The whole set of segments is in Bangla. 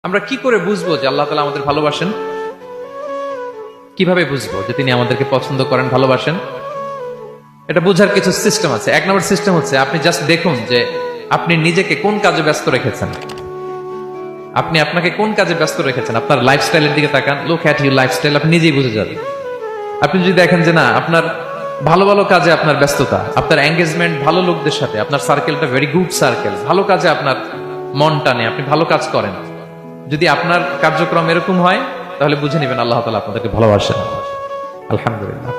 আমরা কি করে বুঝবো যে আল্লাহ তাআলা আমাদের ভালোবাসেন? কিভাবে বুঝবো যে তিনি আমাদেরকে পছন্দ করেন, ভালোবাসেন? এটা বোঝার কিছু সিস্টেম আছে। এক নম্বর সিস্টেম হচ্ছে আপনি জাস্ট দেখুন যে আপনি নিজেকে কোন কাজে ব্যস্ত রেখেছেন। আপনি আপনাকে কোন কাজে ব্যস্ত রেখেছেন, আপনার লাইফস্টাইলের দিকে তাকান। লুক অ্যাট ইউর লাইফস্টাইল, আপনি নিজেই বুঝে যাবেন। আপনি যদি দেখেন যে না, আপনার ভালো ভালো কাজে আপনার ব্যস্ততা, আপনার এঙ্গেজমেন্ট ভালো লোকদের সাথে, আপনার সার্কেলটা ভেরি গুড সার্কেল, ভালো কাজে আপনার মন টানে, আপনি ভালো কাজ করেন, যদি আপনার কার্যক্রম এরকম হয়, তাহলে বুঝে নেবেন আল্লাহ তাআলা আপনাদেরকে ভালোবাসেন। আলহামদুলিল্লাহ।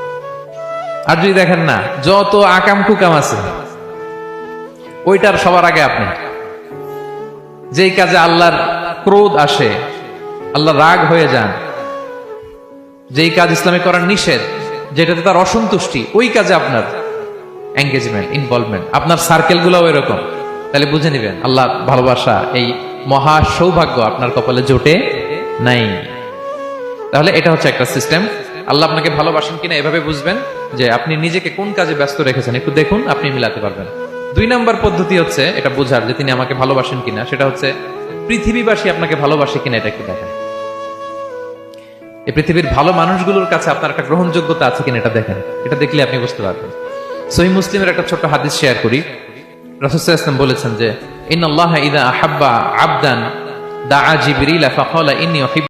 আর যদি দেখেন না, যত আকাম কুকাম আছে ওইটার সবার আগে আপনি, যেই কাজে আল্লাহর ক্রোধ আসে, আল্লাহ রাগ হয়ে যান, যেই কাজ ইসলামে করার নিষেধ, যেটাতে তার অসন্তুষ্টি, ওই কাজে আপনার এঙ্গেজমেন্ট, ইনভলভমেন্ট, আপনার সার্কেল গুলাও এরকম, তাহলে বুঝে নিবেন আল্লাহ ভালোবাসা, এই মহা সৌভাগ্য আপনার কপালে জোটে নাই। তাহলে এটা হচ্ছে একটা সিস্টেম। আল্লাহ আপনাকে ভালোবাসেন কিনা এভাবে বুঝবেন যে আপনি নিজেকে কোন কাজে ব্যস্ত রেখেছেন, একটু দেখুন, আপনি মিলাতে পারবেন। 2 নাম্বার পদ্ধতি হচ্ছে এটা বোঝার যে তিনি আমাকে ভালোবাসেন কিনা, সেটা হচ্ছে পৃথিবীবাসী আপনাকে ভালোবাসে কিনা এটা একটু দেখেন। এই পৃথিবীর ভালো মানুষগুলোর কাছে আপনার একটা গ্রহণযোগ্যতা আছে কিনা এটা দেখেন। এটা দেখলে আপনি বুঝতে পারবেন। সহিহ মুসলিমের একটা ছোট্ট হাদিস শেয়ার করি। রাসূল সাল্লাল্লাহু আলাইহি ওয়াসাল্লাম বলেছেন যে ইন্নাল্লাহা ইযা আহাব্বা আবদান দাআ জিবরিল ফাকালা ইন্নী